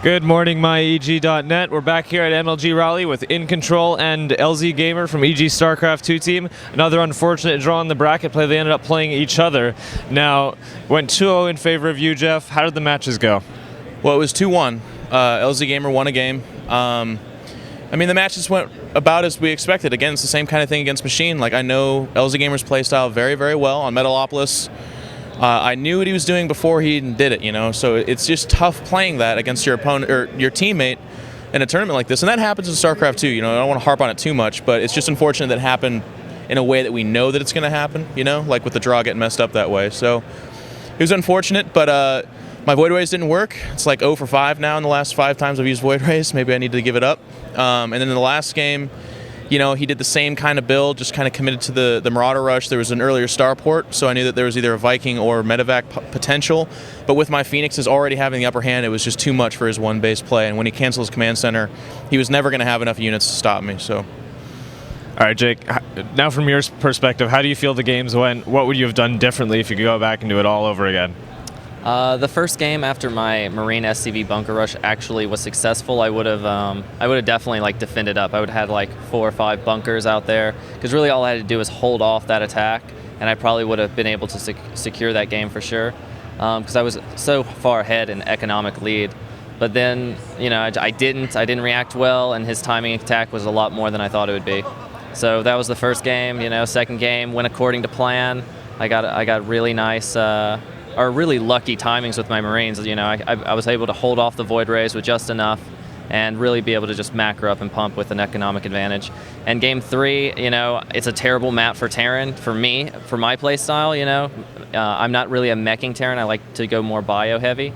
Good morning, myeg.net. We're back here at MLG Raleigh with iNcontrol and LzGaMeR from EG StarCraft 2 team. Another unfortunate draw in the bracket play. They ended up playing each other. Now, went 2-0 in favor of you, Geoff. How did the matches go? Well, it was 2-1. LzGaMeR won a game. I mean, the matches went about as we expected. Again, it's the same kind of thing against Machine. Like, I know LzGaMeR's playstyle very, very well on Metalopolis. I knew what he was doing before he even did it, you know, so it's just tough playing that against your opponent or your teammate in a tournament like this. And that happens in StarCraft 2, you know, I don't want to harp on it too much, but it's just unfortunate that it happened in a way that we know that it's going to happen, you know, like with the draw getting messed up that way. So it was unfortunate, but my Void Rays didn't work. It's like 0 for 5 now in the last 5 times I've used Void Rays. Maybe I need to give it up. And then in the last game, you know, he did the same kind of build, just kind of committed to the Marauder Rush. There was an earlier Starport, so I knew that there was either a Viking or Medevac potential. But with my Phoenixes already having the upper hand, it was just too much for his one base play. And when he canceled his command center, he was never going to have enough units to stop me. So, all right, Jake, now from your perspective, how do you feel the games went? What would you have done differently if you could go back and do it all over again? The first game after my Marine SCV bunker rush actually was successful. I would have definitely like defended up. I would have had like 4 or 5 bunkers out there because really all I had to do was hold off that attack, and I probably would have been able to secure that game for sure because I was so far ahead in economic lead. But then, you know, I didn't react well, and his timing attack was a lot more than I thought it would be. So that was the first game. You know, second game went according to plan. I got really nice. Are really lucky timings with my Marines. You know, I was able to hold off the Void Rays with just enough and really be able to just macro up and pump with an economic advantage. And game 3, you know, it's a terrible map for Terran, for me, for my play style, you know. I'm not really a meching Terran. I like to go more bio heavy.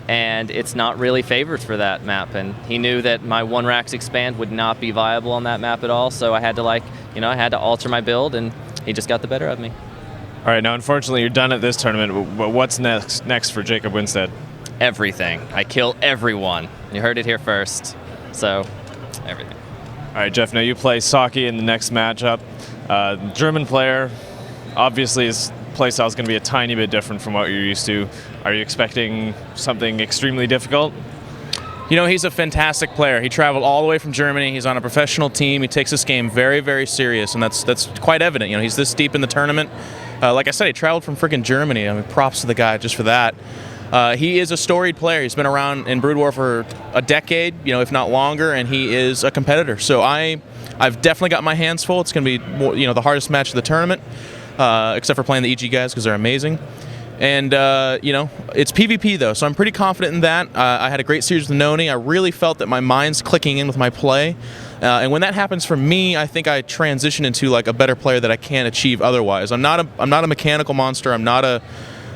And it's not really favored for that map. And he knew that my 1-Rax expand would not be viable on that map at all. So I had to I had to alter my build, and he just got the better of me. All right, now unfortunately you're done at this tournament. What's next for Jacob Winstead? Everything. I kill everyone. You heard it here first. So, everything. All right, Geoff, now you play Saki in the next matchup. German player, obviously his playstyle is going to be a tiny bit different from what you're used to. Are you expecting something extremely difficult? you know, he's a fantastic player. He traveled all the way from Germany. He's on a professional team. He takes this game very, very serious, and that's quite evident. You know, he's this deep in the tournament. Like I said, he traveled from freaking Germany. I mean, props to the guy just for that. He is a storied player. He's been around in Brood War for a decade, you know, if not longer, and he is a competitor. So I've definitely got my hands full. It's going to be more, you know, the hardest match of the tournament, except for playing the EG guys because they're amazing. And, you know, it's PvP, though, so I'm pretty confident in that. I had a great series with Noni. I really felt that my mind's clicking in with my play. And when that happens for me, I think I transition into, like, a better player that I can't achieve otherwise. I'm not a mechanical monster. I'm not a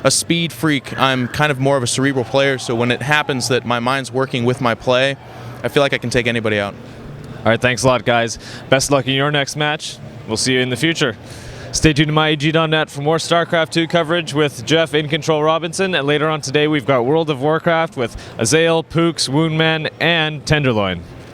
speed freak. I'm kind of more of a cerebral player, so when it happens that my mind's working with my play, I feel like I can take anybody out. All right, thanks a lot, guys. Best of luck in your next match. We'll see you in the future. Stay tuned to myeg.net for more StarCraft 2 coverage with Geoff iNcontrol Robinson, and later on today we've got World of Warcraft with Azael, Pooks, Woundman, and Tenderloin.